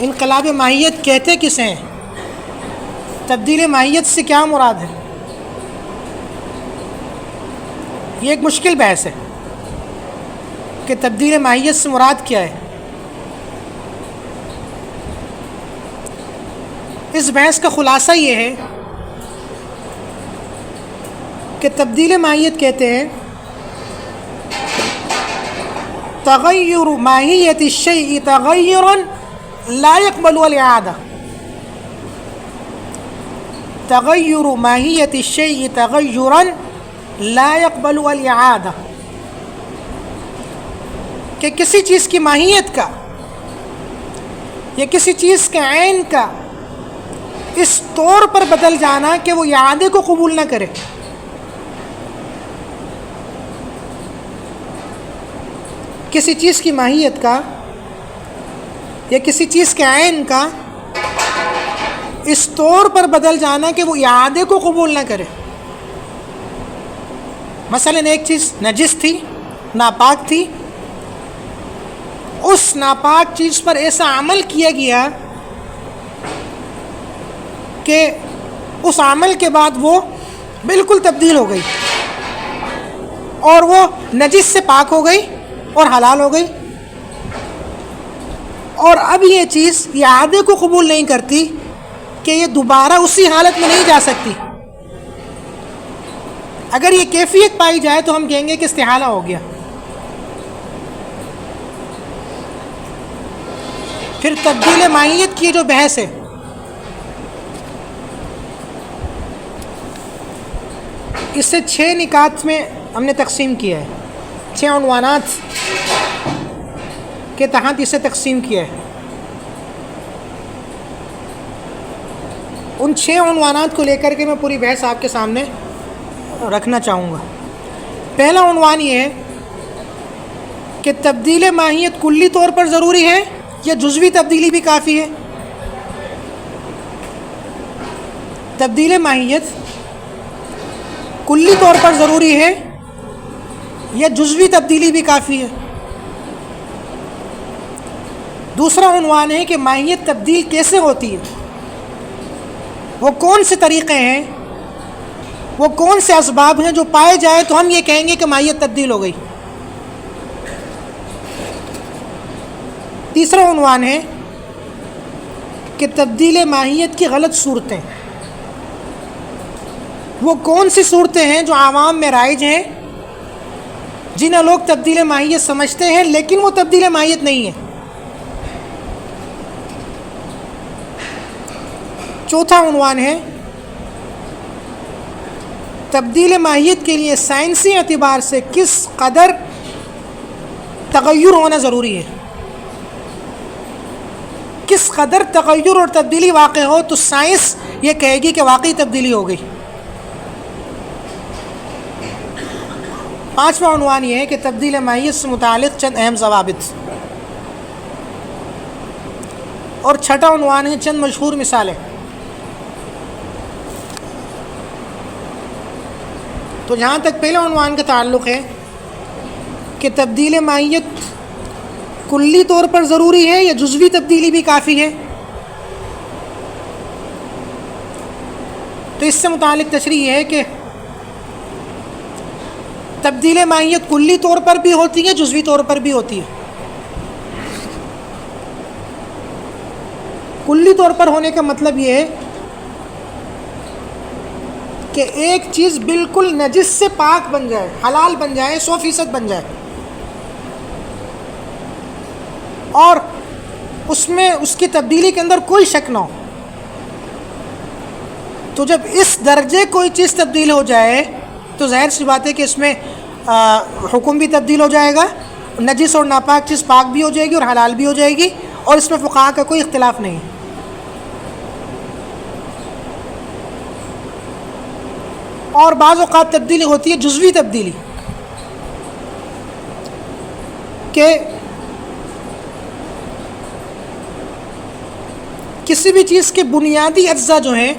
انقلاب ماہیت کہتے کسے ہیں؟ تبدیل ماہیت سے کیا مراد ہے؟ یہ ایک مشکل بحث ہے کہ تبدیل ماہیت سے مراد کیا ہے۔ اس بحث کا خلاصہ یہ ہے کہ تبدیل ماہیت کہتے ہیں تغیر ماہیت الشیء تغیرا لا يقبل الاعادہ، تغیر ماہیت الشیء تغیرا لا يقبل الاعادہ، کہ کسی چیز کی ماہیت کا یا کسی چیز کے عین کا اس طور پر بدل جانا کہ وہ اعادے کو قبول نہ کرے۔ کسی چیز کی ماہیت کا یا کسی چیز کے عین کا اس طور پر بدل جانا کہ وہ اعادے کو قبول نہ کرے۔ مثلا ایک چیز نجس تھی، ناپاک تھی، اس ناپاک چیز پر ایسا عمل کیا گیا کہ اس عمل کے بعد وہ بالکل تبدیل ہو گئی اور وہ نجس سے پاک ہو گئی اور حلال ہو گئی، اور اب یہ چیز اعادے کو قبول نہیں کرتی کہ یہ دوبارہ اسی حالت میں نہیں جا سکتی۔ اگر یہ کیفیت پائی جائے تو ہم کہیں گے کہ استحالہ ہو گیا۔ پھر تبدیل ماہیت کی جو بحث ہے، اس سے 6 نکات میں ہم نے تقسیم کیا ہے، 6 عنوانات کے تحت اسے تقسیم کیا ہے۔ ان 6 عنوانات کو لے کر کے میں پوری بحث آپ کے سامنے رکھنا چاہوں گا۔ پہلا عنوان یہ ہے کہ تبدیل ماہیت کلی طور پر ضروری ہے یا جزوی تبدیلی بھی کافی ہے؟ تبدیل ماہیت کلی طور پر ضروری ہے یا جزوی تبدیلی بھی کافی ہے؟ دوسرا عنوان ہے کہ ماہیت تبدیل کیسے ہوتی ہے، وہ کون سے طریقے ہیں، وہ کون سے اسباب ہیں جو پائے جائے تو ہم یہ کہیں گے کہ ماہیت تبدیل ہو گئی۔ تیسرا عنوان ہے کہ تبدیل ماہیت کی غلط صورتیں، وہ کون سی صورتیں ہیں جو عوام میں رائج ہیں، جنہیں لوگ تبدیل ماہیت سمجھتے ہیں لیکن وہ تبدیل ماہیت نہیں ہے۔ چوتھا عنوان ہے تبدیل ماہیت کے لیے سائنسی اعتبار سے کس قدر تغیر ہونا ضروری ہے، کس قدر تغیر اور تبدیلی واقع ہو تو سائنس یہ کہے گی کہ واقعی تبدیلی ہو گئی۔ پانچواں عنوان یہ ہے کہ تبدیل ماہیت سے متعلق چند اہم ضوابط، اور چھٹا عنوان ہے چند مشہور مثالیں۔ تو جہاں تک پہلا عنوان کا تعلق ہے کہ تبدیل ماہیت کلی طور پر ضروری ہے یا جزوی تبدیلی بھی کافی ہے، تو اس سے متعلق تشریح یہ ہے کہ تبدیل ماہیت کلی طور پر بھی ہوتی ہے، جزوی طور پر بھی ہوتی ہے۔ کلی طور پر ہونے کا مطلب یہ ہے کہ ایک چیز بالکل نجس سے پاک بن جائے، حلال بن جائے، 100% بن جائے، اور اس میں اس کی تبدیلی کے اندر کوئی شک نہ ہو۔ تو جب اس درجے کوئی چیز تبدیل ہو جائے تو ظاہر سی بات ہے کہ اس میں حکم بھی تبدیل ہو جائے گا، نجس اور ناپاک چیز پاک بھی ہو جائے گی اور حلال بھی ہو جائے گی، اور اس میں فقہاء کا کوئی اختلاف نہیں ہے۔ اور بعض اوقات تبدیلی ہوتی ہے جزوی تبدیلی، کہ کسی بھی چیز کے بنیادی اجزاء جو ہیں،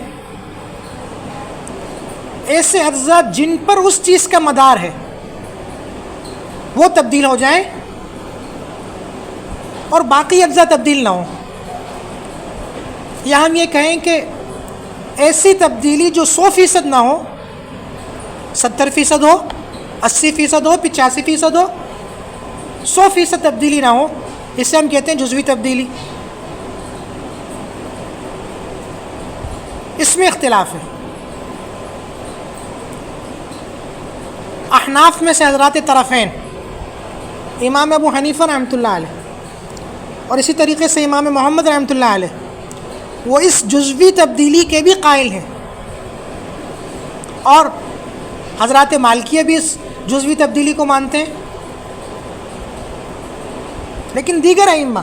ایسے اجزاء جن پر اس چیز کا مدار ہے، وہ تبدیل ہو جائیں اور باقی اجزاء تبدیل نہ ہوں۔ یا ہم یہ کہیں کہ ایسی تبدیلی جو 100% نہ ہو، 70% ہو، 80% ہو، 85% ہو، 100% تبدیلی نہ ہو، اسے ہم کہتے ہیں جزوی تبدیلی. اس میں اختلاف ہے. احناف میں سے حضرات طرفین امام ابو حنیفہ رحمۃ اللہ علیہ اور اسی طریقے سے امام محمد رحمۃ اللہ علیہ وہ اس جزوی تبدیلی کے بھی قائل ہیں، اور حضرات مالکیہ بھی اس جزوی تبدیلی کو مانتے ہیں. لیکن دیگر ائمہ،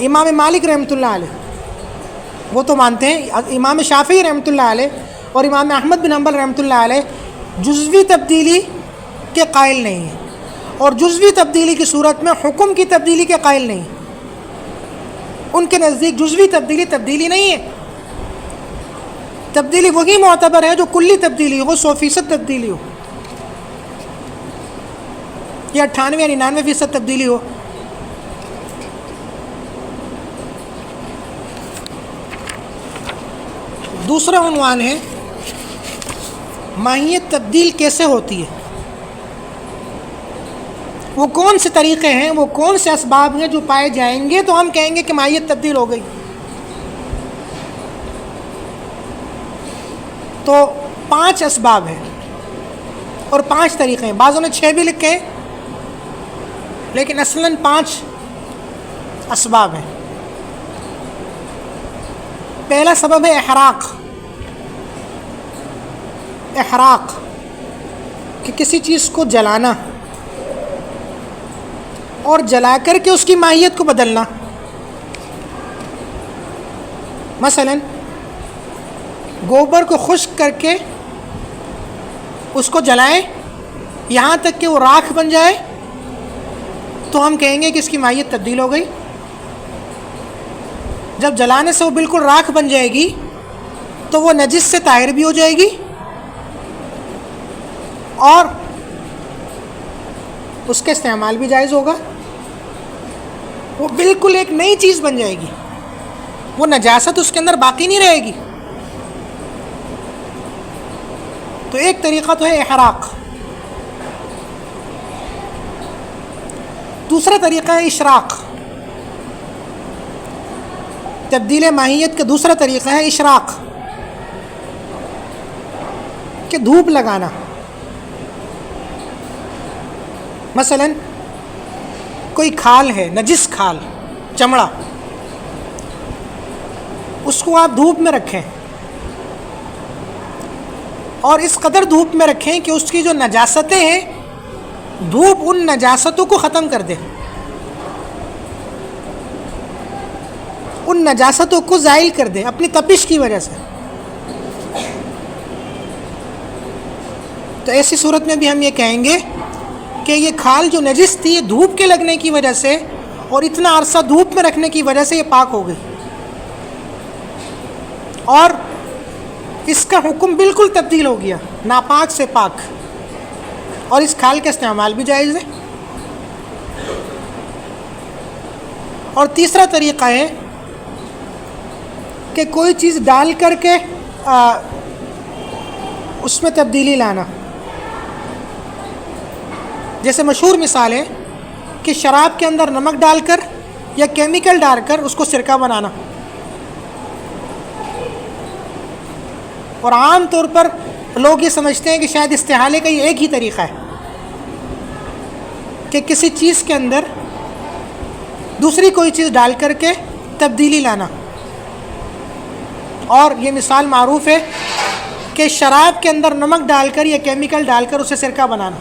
امام مالک رحمۃ اللہ علیہ وہ تو مانتے ہیں، امام شافعی رحمۃ اللہ علیہ اور امام احمد بن حنبل رحمۃ اللہ علیہ جزوی تبدیلی کے قائل نہیں ہیں، اور جزوی تبدیلی کی صورت میں حکم کی تبدیلی کے قائل نہیں ہیں. ان کے نزدیک جزوی تبدیلی تبدیلی نہیں ہے. تبدیلی وہی معتبر ہے جو کلی تبدیلی ہو، 100% تبدیلی ہو، یا 98 یا 99% تبدیلی ہو. دوسرا عنوان ہے ماہیت تبدیل کیسے ہوتی ہے، وہ کون سے طریقے ہیں، وہ کون سے اسباب ہیں جو پائے جائیں گے تو ہم کہیں گے کہ ماہیت تبدیل ہو گئی. تو 5 اسباب ہیں اور 5 طریقے ہیں. بعضوں نے 6 بھی لکھے ہیں، لیکن اصلاً 5 اسباب ہیں. پہلا سبب ہے احراق. احراق کہ کسی چیز کو جلانا اور جلا کر کے اس کی ماہیت کو بدلنا. مثلا گوبر کو خشک کر کے اس کو جلائیں یہاں تک کہ وہ راکھ بن جائے تو ہم کہیں گے کہ اس کی ماہیت تبدیل ہو گئی. جب جلانے سے وہ بالکل راکھ بن جائے گی تو وہ نجس سے طاہر بھی ہو جائے گی اور اس کا استعمال بھی جائز ہوگا. وہ بالکل ایک نئی چیز بن جائے گی، وہ نجاست اس کے اندر باقی نہیں رہے گی. تو ایک طریقہ تو ہے احراق. دوسرا طریقہ ہے اشراق. تبدیل ماہیت کا دوسرا طریقہ ہے اشراق، کہ دھوپ لگانا. مثلا کوئی کھال ہے، نجس کھال، چمڑا، اس کو آپ دھوپ میں رکھیں اور اس قدر دھوپ میں رکھیں کہ اس کی جو نجاستیں ہیں دھوپ ان نجاستوں کو ختم کر دے، ان نجاستوں کو زائل کر دے اپنی تپش کی وجہ سے. تو ایسی صورت میں بھی ہم یہ کہیں گے کہ یہ کھال جو نجس تھی، یہ دھوپ کے لگنے کی وجہ سے اور اتنا عرصہ دھوپ میں رکھنے کی وجہ سے یہ پاک ہو گئی، اور اس کا حکم بالکل تبدیل ہو گیا، ناپاک سے پاک، اور اس کھال کا استعمال بھی جائز ہے. اور تیسرا طریقہ ہے کہ کوئی چیز ڈال کر کے اس میں تبدیلی لانا. جیسے مشہور مثال ہے کہ شراب کے اندر نمک ڈال کر یا کیمیکل ڈال کر اس کو سرکہ بنانا. اور عام طور پر لوگ یہ سمجھتے ہیں کہ شاید استحالے کا یہ ایک ہی طریقہ ہے کہ کسی چیز کے اندر دوسری کوئی چیز ڈال کر کے تبدیلی لانا. اور یہ مثال معروف ہے کہ شراب کے اندر نمک ڈال کر یا کیمیکل ڈال کر اسے سرکہ بنانا.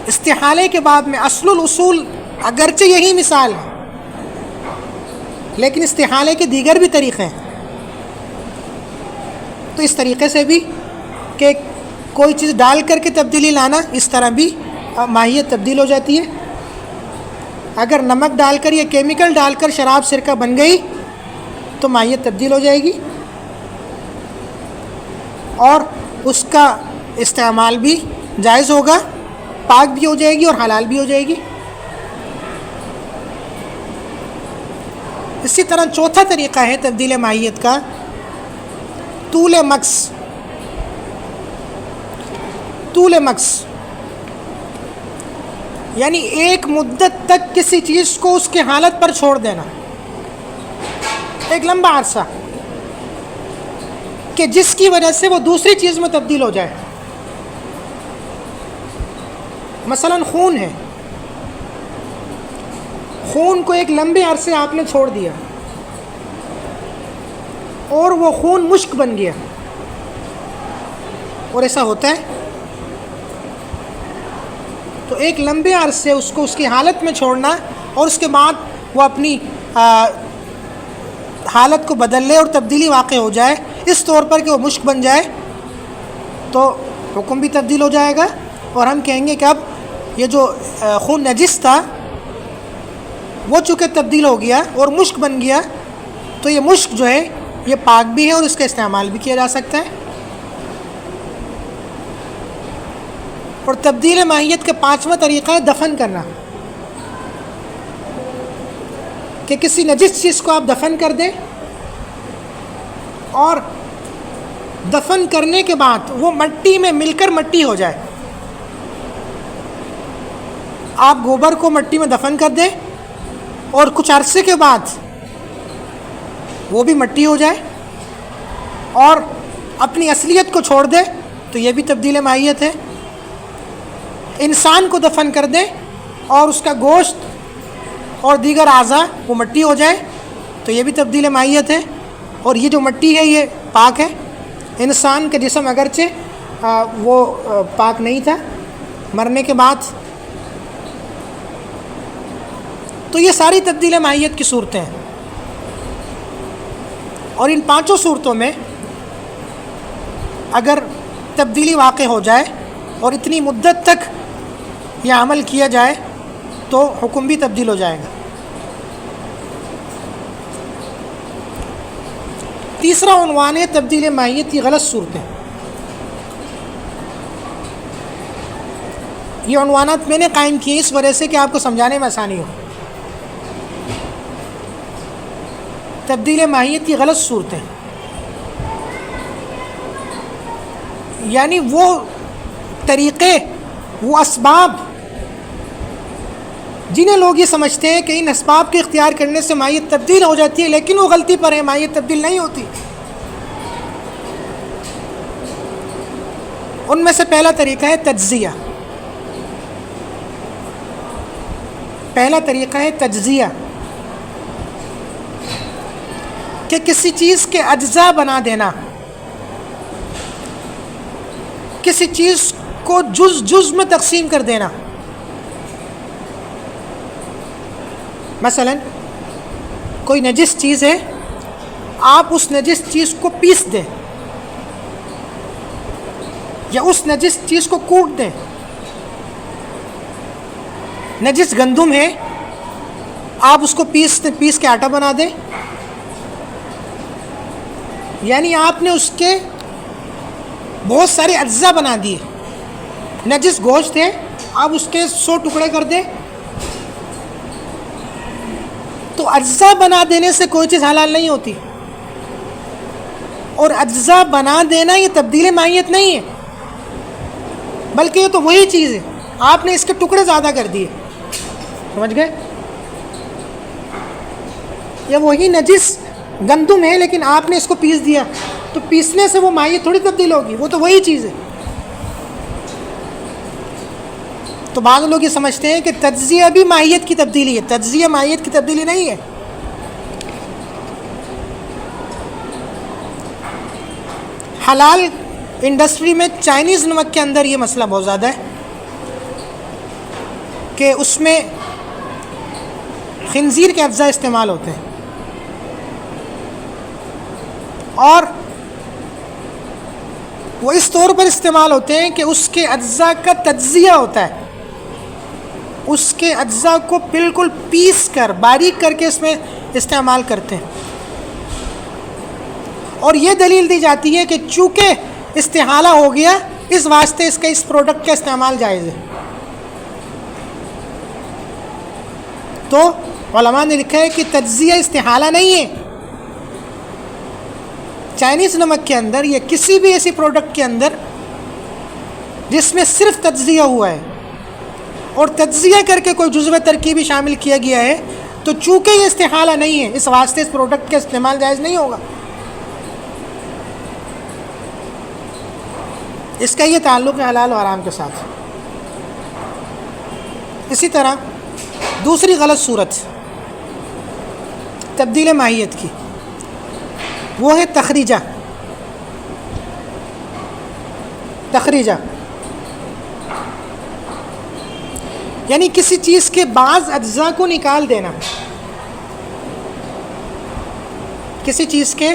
استحالے کے باب میں اصل الاصول اگرچہ یہی مثال ہے، لیکن استحالے کے دیگر بھی طریقے ہیں. تو اس طریقے سے بھی کہ کوئی چیز ڈال کر کے تبدیلی لانا، اس طرح بھی ماہیت تبدیل ہو جاتی ہے. اگر نمک ڈال کر یا کیمیکل ڈال کر شراب سرکہ بن گئی تو ماہیت تبدیل ہو جائے گی اور اس کا استعمال بھی جائز ہوگا، پاک بھی ہو جائے گی اور حلال بھی ہو جائے گی. اسی طرح چوتھا طریقہ ہے تبدیل ماہیت کا طول مکث. طول مکث یعنی ایک مدت تک کسی چیز کو اس کے حالت پر چھوڑ دینا، ایک لمبا عرصہ، کہ جس کی وجہ سے وہ دوسری چیز میں تبدیل ہو جائے. مثلا خون ہے، خون کو ایک لمبے عرصے آپ نے چھوڑ دیا اور وہ خون مشک بن گیا، اور ایسا ہوتا ہے. تو ایک لمبے عرصے اس کو اس کی حالت میں چھوڑنا اور اس کے بعد وہ اپنی حالت کو بدل لے اور تبدیلی واقع ہو جائے اس طور پر کہ وہ مشک بن جائے، تو حکم بھی تبدیل ہو جائے گا. اور ہم کہیں گے کہ اب یہ جو خون نجس تھا وہ چونکہ تبدیل ہو گیا اور مشک بن گیا، تو یہ مشک جو ہے یہ پاک بھی ہے اور اس کا استعمال بھی کیا جا سکتا ہے. اور تبدیل ماہیت کا پانچواں طریقہ ہے دفن کرنا، کہ کسی نجس چیز کو آپ دفن کر دیں اور دفن کرنے کے بعد وہ مٹی میں مل کر مٹی ہو جائے. آپ گوبر کو مٹی میں دفن کر دیں اور کچھ عرصے کے بعد وہ بھی مٹی ہو جائے اور اپنی اصلیت کو چھوڑ دے، تو یہ بھی تبدیل ماہیت ہے. انسان کو دفن کر دیں اور اس کا گوشت اور دیگر اعضاء وہ مٹی ہو جائے، تو یہ بھی تبدیل ماہیت ہے. اور یہ جو مٹی ہے یہ پاک ہے. انسان کا جسم اگرچہ وہ پاک نہیں تھا مرنے کے بعد. تو یہ ساری تبدیل ماہیت کی صورتیں ہیں، اور ان پانچوں صورتوں میں اگر تبدیلی واقع ہو جائے اور اتنی مدت تک یہ عمل کیا جائے تو حکم بھی تبدیل ہو جائے گا. تیسرا عنوان ہے تبدیل ماہیت کی غلط صورتیں. یہ عنوانات میں نے قائم کیے اس وجہ سے کہ آپ کو سمجھانے میں آسانی ہو. تبدیل ماہیت کی غلط صورتیں یعنی وہ طریقے، وہ اسباب جنہیں لوگ یہ سمجھتے ہیں کہ ان اسباب کے اختیار کرنے سے ماہیت تبدیل ہو جاتی ہے، لیکن وہ غلطی پر ہے، ماہیت تبدیل نہیں ہوتی. ان میں سے پہلا طریقہ ہے تجزیہ. پہلا طریقہ ہے تجزیہ، کہ کسی چیز کے اجزاء بنا دینا، کسی چیز کو جز جز میں تقسیم کر دینا. مثلا کوئی نجس چیز ہے، آپ اس نجس چیز کو پیس دیں یا اس نجس چیز کو کوٹ دیں. نجس گندم ہے، آپ اس کو پیس کے آٹا بنا دیں، یعنی آپ نے اس کے بہت سارے اجزاء بنا دیے. نجس گوشت ہے، آپ اس کے 100 ٹکڑے کر دیں. تو اجزاء بنا دینے سے کوئی چیز حلال نہیں ہوتی، اور اجزاء بنا دینا یہ تبدیل ماہیت نہیں ہے، بلکہ یہ تو وہی چیز ہے، آپ نے اس کے ٹکڑے زیادہ کر دیے. سمجھ گئے؟ یہ وہی نجس گندم ہے لیکن آپ نے اس کو پیس دیا، تو پیسنے سے وہ ماہیت تھوڑی تبدیل ہوگی، وہ تو وہی چیز ہے. تو بعض لوگ یہ سمجھتے ہیں کہ تجزیہ بھی ماہیت کی تبدیلی ہے. تجزیہ ماہیت کی تبدیلی نہیں ہے. حلال انڈسٹری میں چائنیز نمک کے اندر یہ مسئلہ بہت زیادہ ہے کہ اس میں خنزیر کے اجزاء استعمال ہوتے ہیں، اور وہ اس طور پر استعمال ہوتے ہیں کہ اس کے اجزاء کا تجزیہ ہوتا ہے، اس کے اجزاء کو بالکل پیس کر باریک کر کے اس میں استعمال کرتے ہیں. اور یہ دلیل دی جاتی ہے کہ چونکہ استحالہ ہو گیا اس واسطے اس پروڈکٹ کا استعمال جائز ہے. تو علماء نے لکھا ہے کہ تجزیہ استحالہ نہیں ہے. چائنیز نمک کے اندر یا کسی بھی ایسی پروڈکٹ کے اندر جس میں صرف تجزیہ ہوا ہے اور تجزیہ کر کے کوئی جزو ترکیبی شامل کیا گیا ہے تو چونکہ یہ استحالہ نہیں ہے اس واسطے اس پروڈکٹ کا استعمال جائز نہیں ہوگا. اس کا یہ تعلق ہے حلال و حرام کے ساتھ. اسی طرح دوسری غلط صورت تبدیل ماہیت کی وہ ہے تخریجہ. تخریجہ یعنی کسی چیز کے بعض اجزاء کو نکال دینا. کسی چیز کے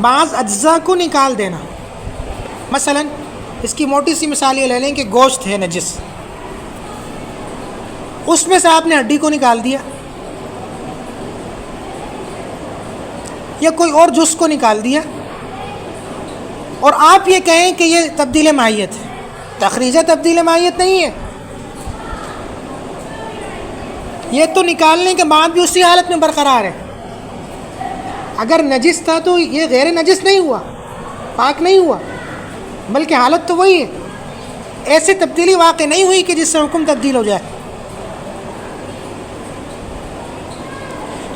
بعض اجزاء کو نکال دینا. مثلا اس کی موٹی سی مثال یہ لے لیں کہ گوشت ہے نجس, اس میں سے آپ نے ہڈی کو نکال دیا یا کوئی اور جز کو نکال دیا اور آپ یہ کہیں کہ یہ تبدیل ماہیت ہے. تخریجہ تبدیل ماہیت نہیں ہے. یہ تو نکالنے کے بعد بھی اسی حالت میں برقرار ہے. اگر نجس تھا تو یہ غیر نجس نہیں ہوا, پاک نہیں ہوا, بلکہ حالت تو وہی ہے. ایسی تبدیلی واقع نہیں ہوئی کہ جس سے حکم تبدیل ہو جائے.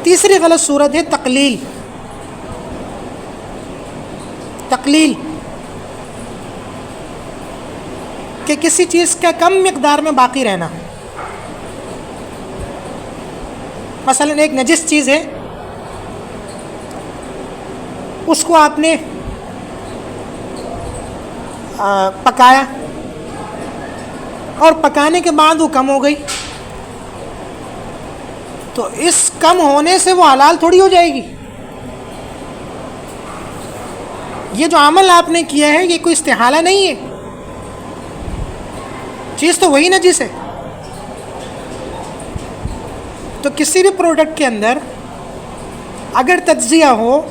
تیسری غلط صورت ہے تقلیل. تقلیل کہ کسی چیز کا کم مقدار میں باقی رہنا. مثلا ایک نجس چیز ہے, اس کو آپ نے پکایا اور پکانے کے بعد وہ کم ہو گئی, تو اس کم ہونے سے وہ حلال تھوڑی ہو جائے گی. یہ جو عمل آپ نے کیا ہے یہ کوئی استحالہ نہیں ہے, چیز تو وہی نجس ہے. تو کسی بھی پروڈکٹ کے اندر اگر تجزیہ ہو,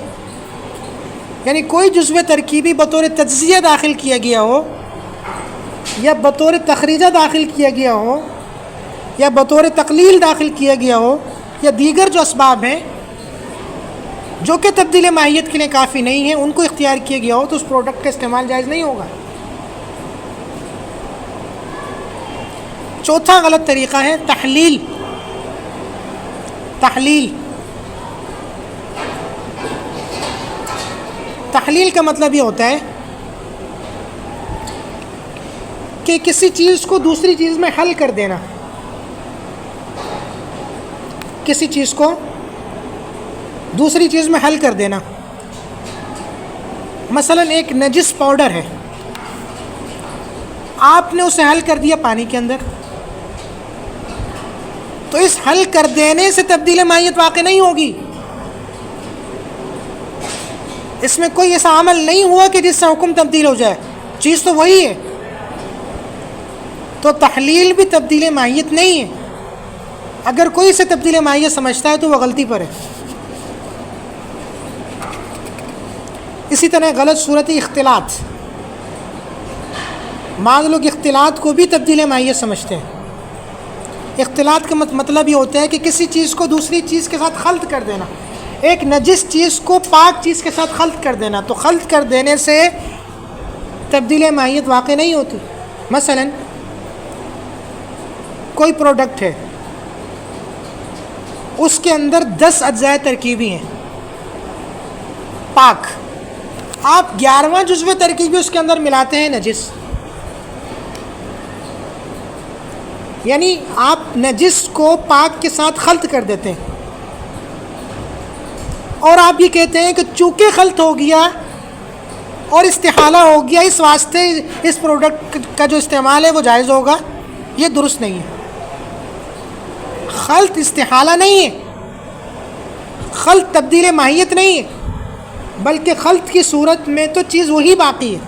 یعنی کوئی جزو ترکیبی بطور تجزیہ داخل کیا گیا ہو یا بطور تخریجہ داخل کیا گیا ہو یا بطور تقلیل داخل کیا گیا ہو یا دیگر جو اسباب ہیں جو کہ تبدیل ماہیت کے لیے کافی نہیں ہیں ان کو اختیار کیا گیا ہو تو اس پروڈکٹ کا استعمال جائز نہیں ہوگا. چوتھا غلط طریقہ ہے تحلیل. تحلیل تحلیل کا مطلب یہ ہوتا ہے کہ کسی چیز کو دوسری چیز میں حل کر دینا. کسی چیز کو دوسری چیز میں حل کر دینا. مثلا ایک نجس پاؤڈر ہے, آپ نے اسے حل کر دیا پانی کے اندر, تو اس حل کر دینے سے تبدیل ماہیت واقع نہیں ہوگی. اس میں کوئی ایسا عمل نہیں ہوا کہ جس سے حکم تبدیل ہو جائے, چیز تو وہی ہے. تو تحلیل بھی تبدیل ماہیت نہیں ہے. اگر کوئی اسے تبدیل ماہیت سمجھتا ہے تو وہ غلطی پر ہے. اسی طرح غلط صورت اختلاط. بعض لوگ اختلاط کو بھی تبدیل ماہیت سمجھتے ہیں. اختلاط کا مطلب یہ ہوتا ہے کہ کسی چیز کو دوسری چیز کے ساتھ خلط کر دینا. ایک نجس چیز کو پاک چیز کے ساتھ خلط کر دینا, تو خلط کر دینے سے تبدیل ماہیت واقع نہیں ہوتی. مثلا کوئی پروڈکٹ ہے, اس کے اندر 10 اجزاء ترکیبی ہیں پاک, آپ 11واں جزو ترکیبی اس کے اندر ملاتے ہیں نجس. یعنی آپ نجس کو پاک کے ساتھ خلط کر دیتے ہیں اور آپ یہ کہتے ہیں کہ چونکہ خلط ہو گیا اور استحالہ ہو گیا اس واسطے اس پروڈکٹ کا جو استعمال ہے وہ جائز ہوگا. یہ درست نہیں ہے. خلط استحالہ نہیں ہے, خلط تبدیل ماہیت نہیں ہے, بلکہ خلط کی صورت میں تو چیز وہی باقی ہے.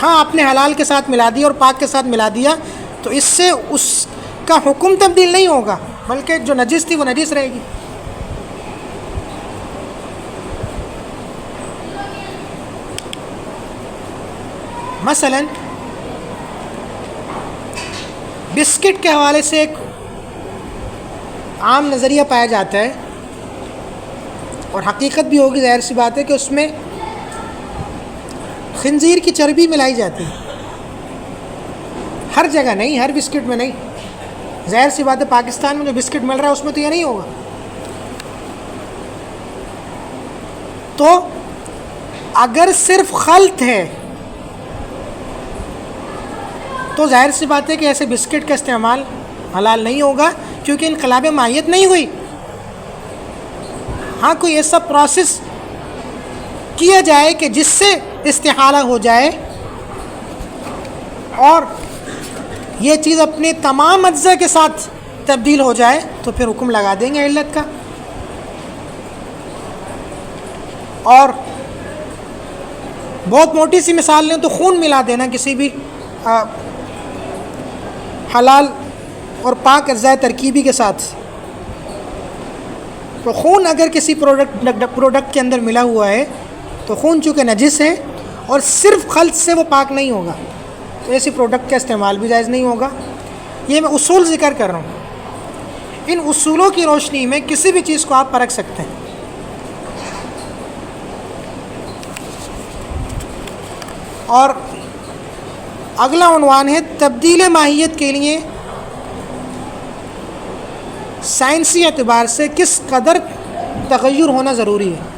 ہاں آپ نے حلال کے ساتھ ملا دیا اور پاک کے ساتھ ملا دیا تو اس سے اس کا حکم تبدیل نہیں ہوگا, بلکہ جو نجس تھی وہ نجس رہے گی. مثلا بسکٹ کے حوالے سے ایک عام نظریہ پایا جاتا ہے اور حقیقت بھی ہوگی، ظاہر سی بات ہے کہ اس میں خنزیر کی چربی ملائی جاتی ہے. ہر جگہ نہیں، ہر بسکٹ میں نہیں. ظاہر سی بات ہے پاکستان میں جو بسکٹ مل رہا ہے اس میں تو یہ نہیں ہوگا. تو اگر صرف خلط ہے تو ظاہر سی بات ہے کہ ایسے بسکٹ کا استعمال حلال نہیں ہوگا، کیونکہ انقلاب ماہیت نہیں ہوئی. ہاں کوئی ایسا پروسیس کیا جائے کہ جس سے استحالہ ہو جائے اور یہ چیز اپنے تمام اجزاء کے ساتھ تبدیل ہو جائے تو پھر حکم لگا دیں گے علت کا. اور بہت موٹی سی مثال لیں تو خون ملا دینا کسی بھی حلال اور پاک اجزاء ترکیبی کے ساتھ. تو خون اگر کسی پروڈکٹ کے اندر ملا ہوا ہے تو خون چونکہ نجس ہے اور صرف خلط سے وہ پاک نہیں ہوگا، تو ایسی پروڈکٹ کا استعمال بھی جائز نہیں ہوگا. یہ میں اصول ذکر کر رہا ہوں. ان اصولوں کی روشنی میں کسی بھی چیز کو آپ پرکھ سکتے ہیں. اور اگلا عنوان ہے تبدیل ماہیت کے لیے سائنسی اعتبار سے کس قدر تغیر ہونا ضروری ہے،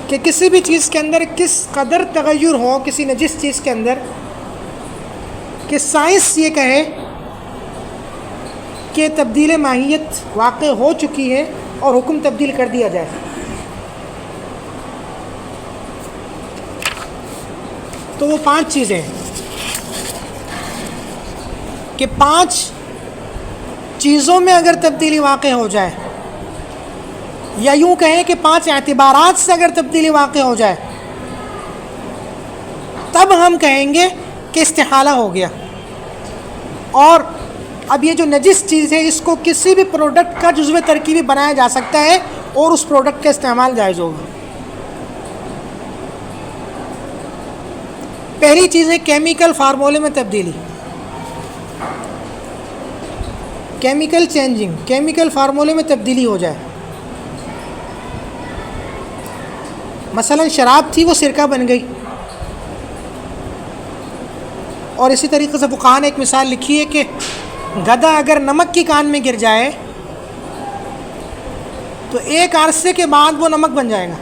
کہ کسی بھی چیز کے اندر کس قدر تغیر ہو کسی نجس چیز کے اندر کہ سائنس یہ کہے کہ تبدیل ماہیت واقع ہو چکی ہے اور حکم تبدیل کر دیا جائے. تو وہ 5 چیزیں ہیں کہ 5 چیزوں میں اگر تبدیلی واقع ہو جائے، یا یوں کہیں کہ 5 اعتبارات سے اگر تبدیلی واقع ہو جائے تب ہم کہیں گے کہ استحالہ ہو گیا. اور اب یہ جو نجس چیز ہے اس کو کسی بھی پروڈکٹ کا جزو ترکیبی بنایا جا سکتا ہے اور اس پروڈکٹ کا استعمال جائز ہوگا. پہلی چیز ہے کیمیکل فارمولے میں تبدیلی، کیمیکل چینجنگ، کیمیکل فارمولے میں تبدیلی ہو جائے. مثلا شراب تھی وہ سرکہ بن گئی. اور اسی طریقے سے فقہاء نے ایک مثال لکھی ہے کہ گدھا اگر نمک کی کان میں گر جائے تو ایک عرصے کے بعد وہ نمک بن جائے گا.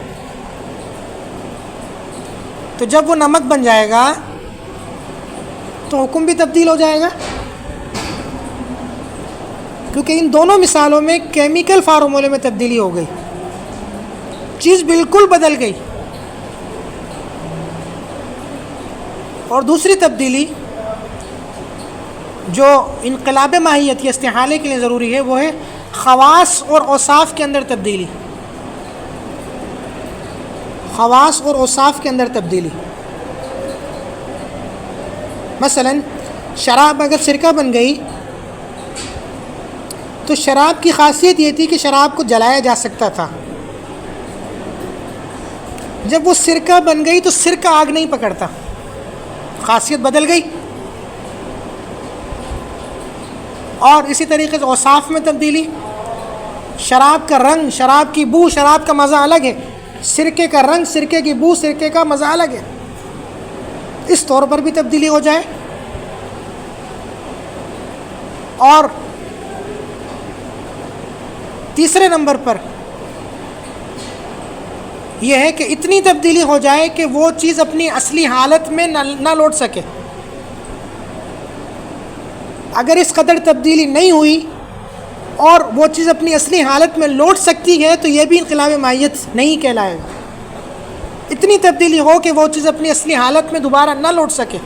تو جب وہ نمک بن جائے گا تو حکم بھی تبدیل ہو جائے گا، کیونکہ ان دونوں مثالوں میں کیمیکل فارمولے میں تبدیلی ہو گئی، چیز بالکل بدل گئی. اور دوسری تبدیلی جو انقلاب ماہیت یا استحالے کے لیے ضروری ہے وہ ہے خواص اور اوصاف کے اندر تبدیلی. خواص اور اوصاف کے اندر تبدیلی. مثلا شراب اگر سرکہ بن گئی تو شراب کی خاصیت یہ تھی کہ شراب کو جلایا جا سکتا تھا. جب وہ سرکہ بن گئی تو سرکہ آگ نہیں پکڑتا، خاصیت بدل گئی. اور اسی طریقے سے اوصاف میں تبدیلی، شراب کا رنگ، شراب کی بو، شراب کا مزہ الگ ہے، سرکے کا رنگ، سرکے کی بو، سرکے کا مزہ الگ ہے. اس طور پر بھی تبدیلی ہو جائے. اور تیسرے نمبر پر یہ ہے کہ اتنی تبدیلی ہو جائے کہ وہ چیز اپنی اصلی حالت میں نہ لوٹ سکے. اگر اس قدر تبدیلی نہیں ہوئی اور وہ چیز اپنی اصلی حالت میں لوٹ سکتی ہے تو یہ بھی انقلاب ماہیت نہیں کہلائے گا. اتنی تبدیلی ہو کہ وہ چیز اپنی اصلی حالت میں دوبارہ نہ لوٹ سکے.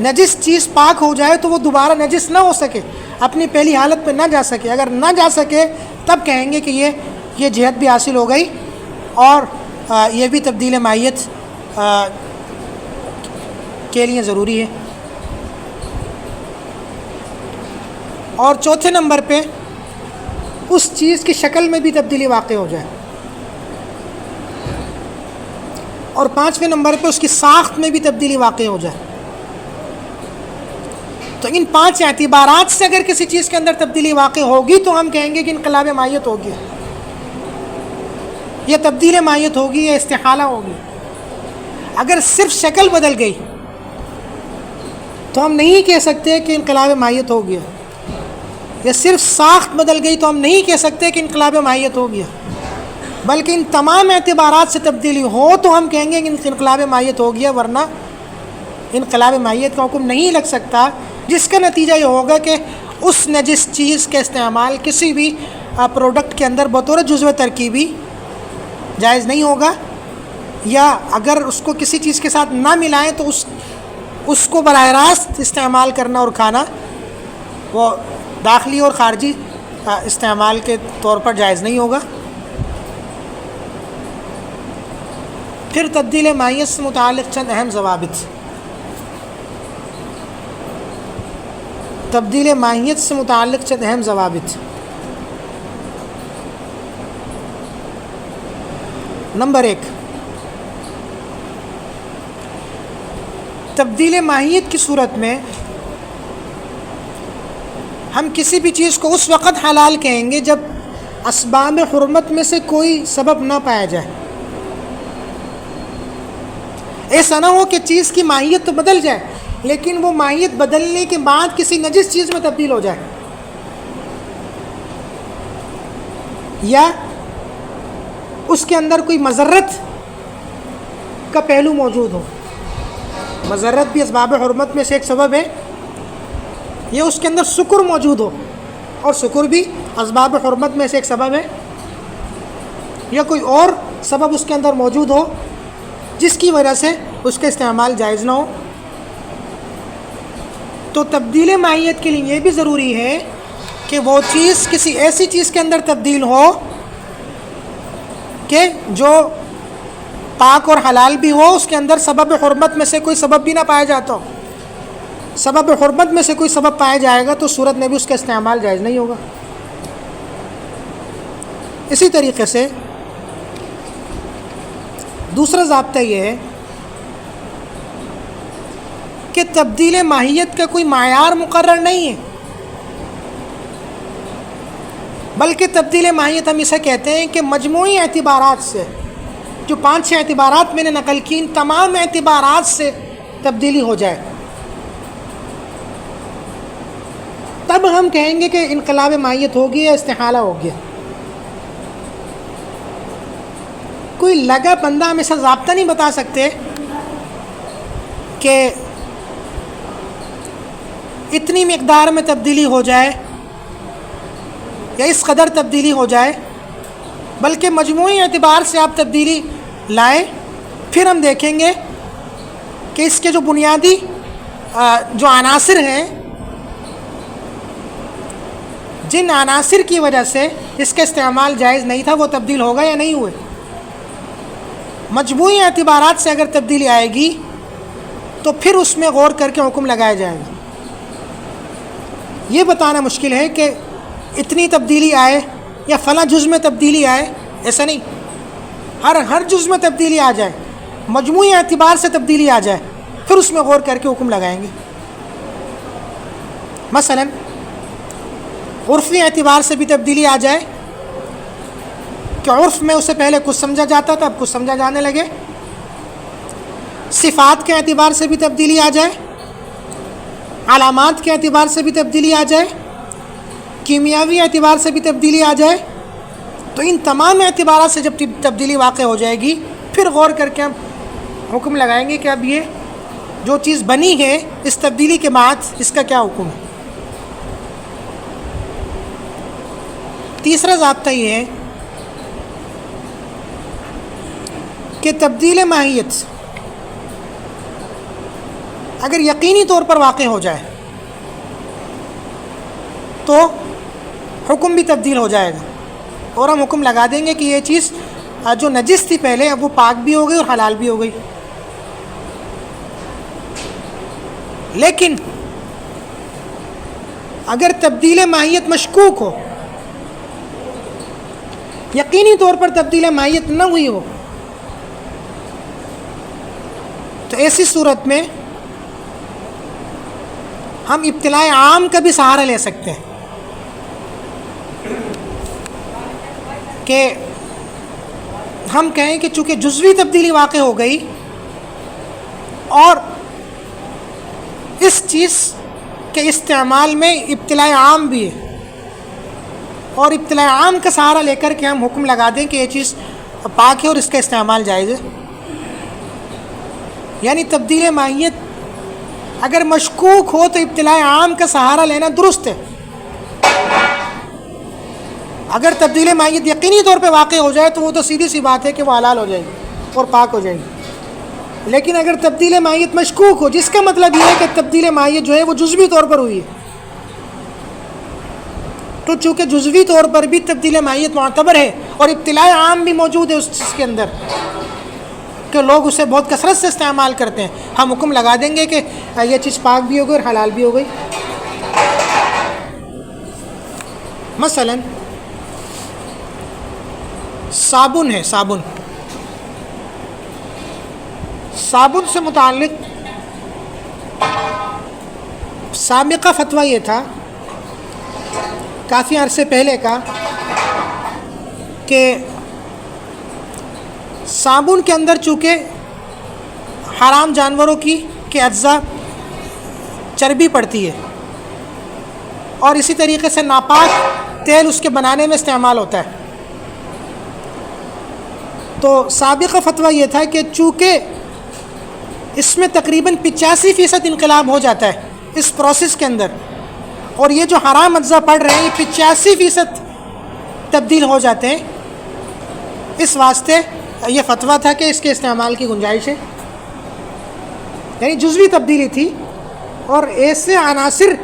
نجس چیز پاک ہو جائے تو وہ دوبارہ نجس نہ ہو سکے، اپنی پہلی حالت میں نہ جا سکے. اگر نہ جا سکے تب کہیں گے کہ یہ جہت بھی حاصل ہو گئی اور یہ بھی تبدیل ماہیت کے لیے ضروری ہے. اور چوتھے نمبر پہ اس چیز کی شکل میں بھی تبدیلی واقع ہو جائے. اور پانچویں نمبر پہ اس کی ساخت میں بھی تبدیلی واقع ہو جائے. تو تو ان 5 اعتبارات سے اگر کسی چیز کے اندر تبدیلی واقع ہوگی تو ہم کہیں گے کہ انقلاب ماہیت ہوگی، یا تبدیل ماہیت ہوگی، یا استحالہ ہوگی۔ اگر صرف شکل بدل گئی تو ہم نہیں کہہ سکتے کہ انقلاب ماہیت ہو گیا، یا صرف ساخت بدل گئی تو ہم نہیں کہہ سکتے کہ انقلاب ماہیت ہو گیا، بلکہ ان تمام اعتبارات سے تبدیلی ہو تو ہم کہیں گے کہ انقلاب ماہیت ہو گیا، ورنہ انقلاب ماہیت کا حکم نہیں لگ سکتا، جس کا نتیجہ یہ ہوگا کہ اس نجس چیز کا استعمال کسی بھی پروڈکٹ کے اندر بطور جزو ترکیبی جائز نہیں ہوگا، یا اگر اس کو کسی چیز کے ساتھ نہ ملائیں تو اس کو براہ راست استعمال کرنا اور کھانا وہ داخلی اور خارجی استعمال کے طور پر جائز نہیں ہوگا۔ پھر تبدیل ماہیت سے متعلق چند اہم ضوابط۔ تبدیل ماہیت سے متعلق چند اہم ضوابط۔ نمبر 1، تبدیل ماہیت کی صورت میں ہم کسی بھی چیز کو اس وقت حلال کہیں گے جب اسباب حرمت میں سے کوئی سبب نہ پایا جائے۔ ایسا نہ ہو کہ چیز کی ماہیت تو بدل جائے لیکن وہ ماہیت بدلنے کے بعد کسی نجس چیز میں تبدیل ہو جائے، یا اس کے اندر کوئی مضرت کا پہلو موجود ہو۔ مضرت بھی اسباب حرمت میں سے ایک سبب ہے، یہ اس کے اندر سکر موجود ہو، اور سکر بھی اسباب حرمت میں سے ایک سبب ہے، یا کوئی اور سبب اس کے اندر موجود ہو جس کی وجہ سے اس کا استعمال جائز نہ ہو۔ تو تبدیل ماہیت کے لیے یہ بھی ضروری ہے کہ وہ چیز کسی ایسی چیز کے اندر تبدیل ہو کہ جو پاک اور حلال بھی ہو، اس کے اندر سبب حرمت میں سے کوئی سبب بھی نہ پایا جاتا ہو۔ سبب حرمت میں سے کوئی سبب پایا جائے گا تو صورت میں بھی اس کا استعمال جائز نہیں ہوگا۔ اسی طریقے سے دوسرا ضابطہ یہ ہے کہ تبدیل ماہیت کا کوئی معیار مقرر نہیں ہے، بلکہ تبدیل ماہیت ہم اسے کہتے ہیں کہ مجموعی اعتبارات سے، جو 5-6 اعتبارات میں نے نقل کی، ان تمام اعتبارات سے تبدیلی ہو جائے، تب ہم کہیں گے کہ انقلاب ماہیت ہو گیا یا استحالہ ہو گیا۔ کوئی لگا بندہ ہم ایسا ضابطہ نہیں بتا سکتے کہ اتنی مقدار میں تبدیلی ہو جائے یا اس قدر تبدیلی ہو جائے، بلکہ مجموعی اعتبار سے آپ تبدیلی لائیں، پھر ہم دیکھیں گے کہ اس کے جو بنیادی جو عناصر ہیں، جن عناصر کی وجہ سے اس کا استعمال جائز نہیں تھا، وہ تبدیل ہوگا یا نہیں ہوئے۔ مجموعی اعتبارات سے اگر تبدیلی آئے گی تو پھر اس میں غور کر کے حکم لگایا جائے گا۔ یہ بتانا مشکل ہے کہ اتنی تبدیلی آئے یا فلاں جز میں تبدیلی آئے، ایسا نہیں، ہر جز میں تبدیلی آ جائے، مجموعی اعتبار سے تبدیلی آ جائے، پھر اس میں غور کر کے حکم لگائیں گے۔ مثلا عرفی اعتبار سے بھی تبدیلی آ جائے کہ عرف میں اسے پہلے کچھ سمجھا جاتا تھا، اب کچھ سمجھا جانے لگے۔ صفات کے اعتبار سے بھی تبدیلی آ جائے، علامات کے اعتبار سے بھی تبدیلی آ جائے، کیمیاوی اعتبار سے بھی تبدیلی آ جائے، تو ان تمام اعتبارات سے جب تبدیلی واقع ہو جائے گی، پھر غور کر کے ہم حکم لگائیں گے کہ اب یہ جو چیز بنی ہے اس تبدیلی کے بعد اس کا کیا حکم ہے۔ تیسرا ضابطہ یہ ہے کہ تبدیل ماہیت اگر یقینی طور پر واقع ہو جائے تو حکم بھی تبدیل ہو جائے گا، اور ہم حکم لگا دیں گے کہ یہ چیز جو نجس تھی پہلے، اب وہ پاک بھی ہو گئی اور حلال بھی ہو گئی۔ لیکن اگر تبدیل ماہیت مشکوک ہو، یقینی طور پر تبدیل ماہیت نہ ہوئی ہو، تو ایسی صورت میں ہم ابتلاء عام کا بھی سہارا لے سکتے ہیں کہ ہم کہیں کہ چونکہ جزوی تبدیلی واقع ہو گئی اور اس چیز کے استعمال میں ابتلاء عام بھی ہے، اور ابتلاء عام کا سہارا لے کر کے ہم حکم لگا دیں کہ یہ چیز پاک ہے اور اس کا استعمال جائز ہے. یعنی تبدیل ماہیت اگر مشکوک ہو تو ابتلاء عام کا سہارا لینا درست ہے. اگر تبدیل ماہیت یقینی طور پہ واقع ہو جائے تو وہ تو سیدھی سی بات ہے کہ وہ حلال ہو جائے گی اور پاک ہو جائے گی. لیکن اگر تبدیل ماہیت مشکوک ہو، جس کا مطلب یہ ہے کہ تبدیل ماہیت جو ہے وہ جزوی طور پر ہوئی ہے، تو چونکہ جزوی طور پر بھی تبدیل ماہیت معتبر ہے اور ابتلاء عام بھی موجود ہے اس چیز کے اندر کہ لوگ اسے بہت کثرت سے استعمال کرتے ہیں، ہم حکم لگا دیں گے کہ یہ چیز پاک بھی ہو گئی اور حلال بھی ہو گئی. مثلا صابن ہے، صابن سے متعلق سابقہ فتویٰ یہ تھا کافی عرصے پہلے کا کہ صابن کے اندر چونکہ حرام جانوروں کے اجزاء چربی پڑتی ہے اور اسی طریقے سے ناپاک تیل اس کے بنانے میں استعمال ہوتا ہے، تو سابقہ فتویٰ یہ تھا کہ چونکہ اس میں تقریباً 85% انقلاب ہو جاتا ہے اس پروسیس کے اندر، اور یہ جو حرام اجزاء پڑ رہے ہیں یہ 85% تبدیل ہو جاتے ہیں، اس واسطے یہ فتویٰ تھا کہ اس کے استعمال کی گنجائش ہے. یعنی جزوی تبدیلی تھی اور ایسے عناصر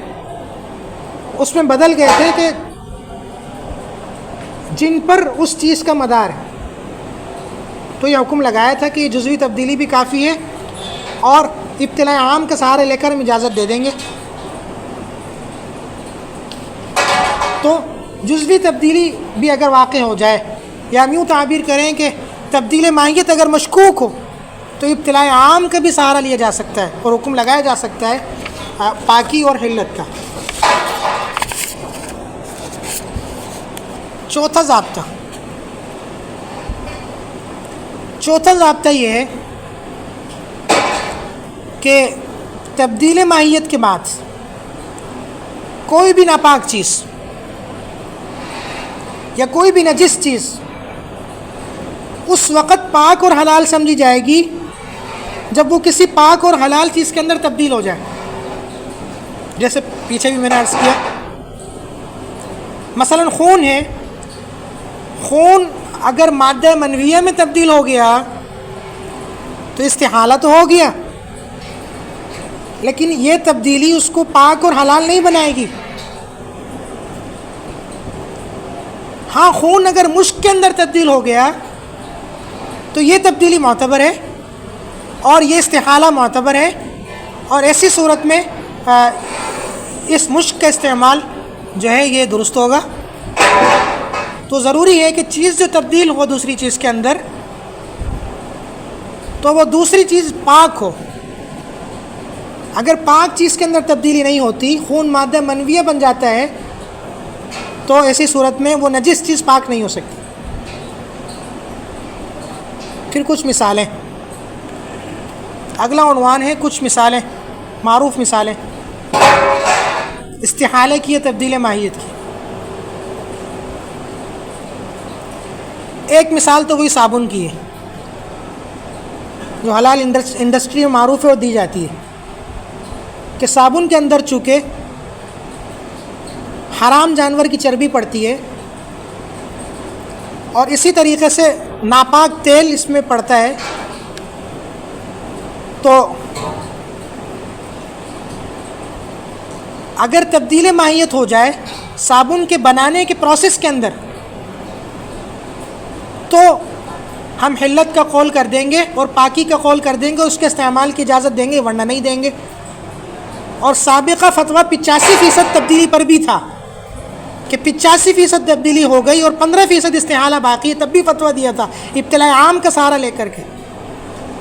اس میں بدل گئے تھے کہ جن پر اس چیز کا مدار ہے، تو یہ حکم لگایا تھا کہ یہ جزوی تبدیلی بھی کافی ہے اور ابتلاء عام کا سہارا لے کر ہم اجازت دے دیں گے. تو جزوی تبدیلی بھی اگر واقع ہو جائے، یا ہم یوں تعبیر کریں کہ تبدیل ماہیت اگر مشکوک ہو تو ابتلاء عام کا بھی سہارا لیا جا سکتا ہے اور حکم لگایا جا سکتا ہے پاکی اور حلت کا. چوتھا ضابطہ یہ ہے کہ تبدیل ماہیت کے بعد کوئی بھی ناپاک چیز یا کوئی بھی نجس چیز اس وقت پاک اور حلال سمجھی جائے گی جب وہ کسی پاک اور حلال چیز کے اندر تبدیل ہو جائے. جیسے پیچھے بھی میں نے عرض کیا، مثلا خون ہے، خون اگر مادہ منویہ میں تبدیل ہو گیا تو استحالہ تو ہو گیا، لیکن یہ تبدیلی اس کو پاک اور حلال نہیں بنائے گی. ہاں، خون اگر مشک کے اندر تبدیل ہو گیا تو یہ تبدیلی معتبر ہے اور یہ استحالہ معتبر ہے، اور ایسی صورت میں اس مشک کا استعمال جو ہے یہ درست ہوگا. تو ضروری ہے کہ چیز جو تبدیل ہو دوسری چیز کے اندر تو وہ دوسری چیز پاک ہو. اگر پاک چیز کے اندر تبدیلی نہیں ہوتی، خون مادہ منویہ بن جاتا ہے، تو ایسی صورت میں وہ نجس چیز پاک نہیں ہو سکتی. پھر کچھ مثالیں، اگلا عنوان ہے کچھ مثالیں، معروف مثالیں استحالے کی یا تبدیل ماہیت کی. ایک مثال تو وہی صابن کی ہے جو حلال انڈسٹری میں معروف ہے اور دی جاتی ہے کہ صابن کے اندر چونکہ حرام جانور کی چربی پڑتی ہے اور اسی طریقے سے ناپاک تیل اس میں پڑتا ہے، تو اگر تبدیل ماہیت ہو جائے صابن کے بنانے کے پروسیس کے اندر تو ہم حلت کا قول کر دیں گے اور پاکی کا قول کر دیں گے، اس کے استعمال کی اجازت دیں گے ورنہ نہیں دیں گے. اور سابقہ فتویٰ 85% تبدیلی پر بھی تھا کہ 85% تبدیلی ہو گئی اور 15% استحالہ باقی ہے، تب بھی فتویٰ دیا تھا ابتلاء عام کا سہارا لے کر کے.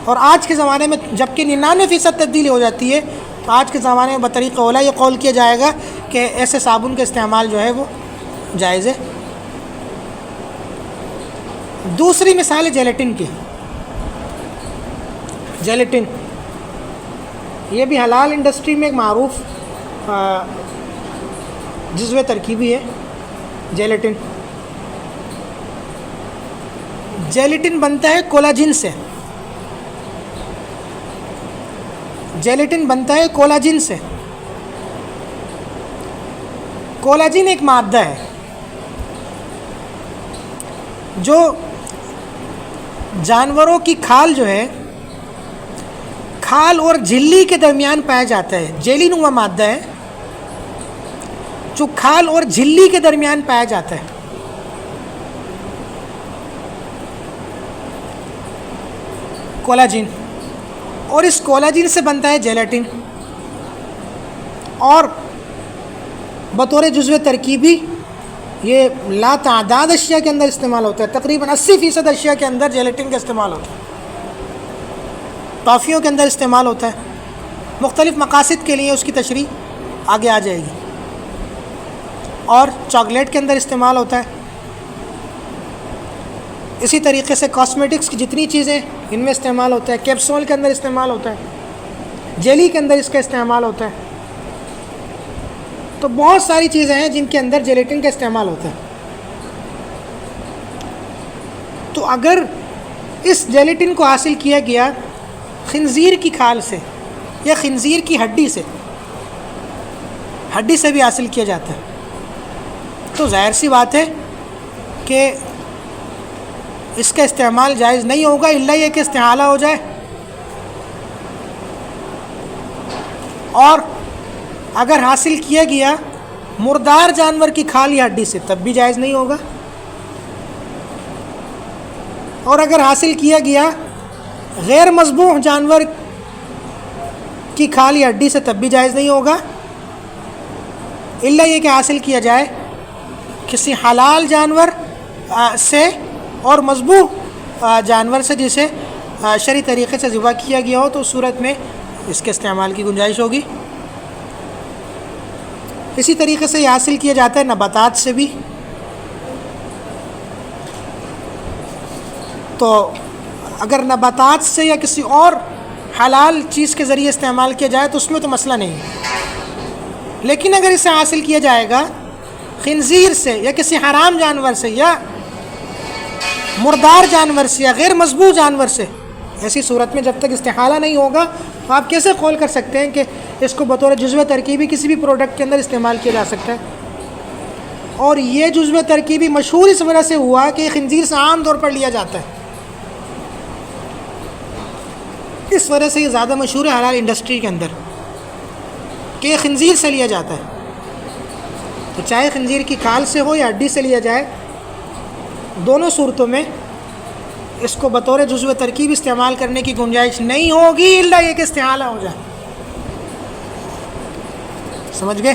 اور آج کے زمانے میں جب کہ 99% تبدیلی ہو جاتی ہے تو آج کے زمانے میں بطریق اولا یہ قول کیا جائے گا کہ ایسے صابن کا استعمال جو ہے وہ جائز ہے۔ دوسری مثال ہے جیلیٹن کی۔ جیلیٹن یہ بھی حلال انڈسٹری میں ایک معروف جزو ترکیبی ہے۔ جیلیٹن بنتا ہے کولاجن سے۔ جیلیٹن بنتا ہے کولاجن سے۔ کولاجن ایک مادہ ہے جو جانوروں کی کھال جو ہے، کھال اور جھلی کے درمیان پایا جاتا ہے۔ جیلی نما مادہ ہے جو کھال اور جھلی کے درمیان پایا جاتا ہے۔ کولاجن، اور اس کولاجن سے بنتا ہے جیلیٹن، اور بطور جزو ترکیبی یہ لا تعداد اشیاء کے اندر استعمال ہوتا ہے۔ تقریباً 80% اشیاء کے اندر جیلیٹن کا استعمال ہوتا ہے۔ ٹافیوں کے اندر استعمال ہوتا ہے، مختلف مقاصد کے لیے اس کی تشریح آگے آ جائے گی، اور چاکلیٹ کے اندر استعمال ہوتا ہے۔ اسی طریقے سے کاسمیٹکس کی جتنی چیزیں ان میں استعمال ہوتا ہے، کیپسول کے اندر استعمال ہوتا ہے، جیلی کے اندر اس کا استعمال ہوتا ہے۔ تو بہت ساری چیزیں ہیں جن کے اندر جیلیٹن کا استعمال ہوتا ہے۔ تو اگر اس جیلیٹن کو حاصل کیا گیا خنزیر کی کھال سے یا خنزیر کی ہڈی سے بھی حاصل کیا جاتا ہے، تو ظاہر سی بات ہے کہ اس کا استعمال جائز نہیں ہوگا، الا یہ کہ استحالہ ہو جائے۔ اور اگر حاصل کیا گیا مردار جانور کی کھال یا ہڈی سے تب بھی جائز نہیں ہوگا، اور اگر حاصل کیا گیا غیر مذبوح جانور کی کھال یا ہڈی سے تب بھی جائز نہیں ہوگا، الا یہ کہ حاصل کیا جائے کسی حلال جانور سے اور مذبوح جانور سے جسے شرعی طریقے سے ذبح کیا گیا ہو، تو اس صورت میں اس کے استعمال کی گنجائش ہوگی۔ اسی طریقے سے یہ حاصل کیا جاتا ہے نباتات سے بھی۔ تو اگر نباتات سے یا کسی اور حلال چیز کے ذریعے استعمال کیا جائے تو اس میں تو مسئلہ نہیں ہے، لیکن اگر اسے حاصل کیا جائے گا خنزیر سے یا کسی حرام جانور سے یا مردار جانور سے یا غیر مذبوح جانور سے، ایسی صورت میں جب تک استحالہ نہیں ہوگا تو آپ کیسے قول کر سکتے ہیں کہ اس کو بطور جزو ترکیبی کسی بھی پروڈکٹ کے اندر استعمال کیا جا سکتا ہے؟ اور یہ جزو ترکیبی مشہور اس وجہ سے ہوا کہ خنزیر سے عام طور پر لیا جاتا ہے، اس وجہ سے یہ زیادہ مشہور ہے حلال انڈسٹری کے اندر کہ یہ خنزیر سے لیا جاتا ہے۔ تو چاہے خنزیر کی کھال سے ہو یا ہڈی سے لیا جائے، دونوں صورتوں میں اس کو بطور جزو ترکیب استعمال کرنے کی گنجائش نہیں ہوگی، الا یہ کہ استحالہ ہو جائے۔ سمجھ گئے؟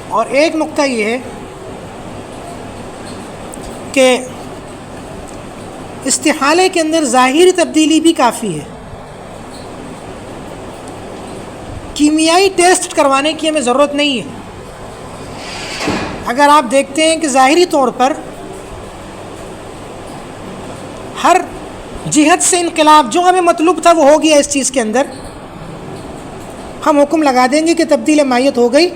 اور ایک نقطہ یہ ہے کہ استحالے کے اندر ظاہری تبدیلی بھی کافی ہے، کیمیائی ٹیسٹ کروانے کی ہمیں ضرورت نہیں ہے۔ اگر آپ دیکھتے ہیں کہ ظاہری طور پر ہر جہت سے انقلاب جو ہمیں مطلوب تھا وہ ہو گیا اس چیز کے اندر، ہم حکم لگا دیں گے کہ تبدیل ماہیت ہو گئی،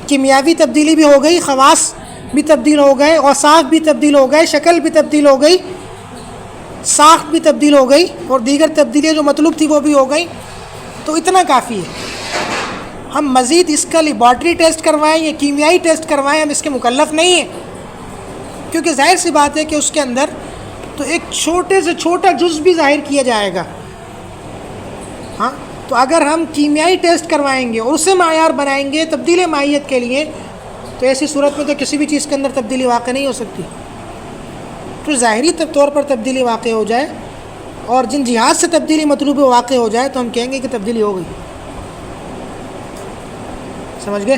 کیمیاوی تبدیلی بھی ہو گئی، خواص بھی تبدیل ہو گئے، اوصاف بھی تبدیل ہو گئے، شکل بھی تبدیل ہو گئی، ساخت بھی تبدیل ہو گئی، اور دیگر تبدیلیاں جو مطلوب تھی وہ بھی ہو گئی، تو اتنا کافی ہے۔ ہم مزید اس کا لیبارٹری ٹیسٹ کروائیں یا کیمیائی ٹیسٹ کروائیں، ہم اس کے مکلف نہیں ہیں، کیونکہ ظاہر سی بات ہے کہ اس کے اندر تو ایک چھوٹے سے چھوٹا جز بھی ظاہر کیا جائے گا۔ ہاں، تو اگر ہم کیمیائی ٹیسٹ کروائیں گے اور اسے معیار بنائیں گے تبدیل ماہیت کے لیے، تو ایسی صورت میں تو کسی بھی چیز کے اندر تبدیلی واقع نہیں ہو سکتی۔ تو ظاہری طور پر تبدیلی واقع ہو جائے اور جن جہات سے تبدیلی مطلوب واقع ہو جائے تو ہم کہیں گے کہ تبدیلی ہو گئی۔ سمجھ گئے؟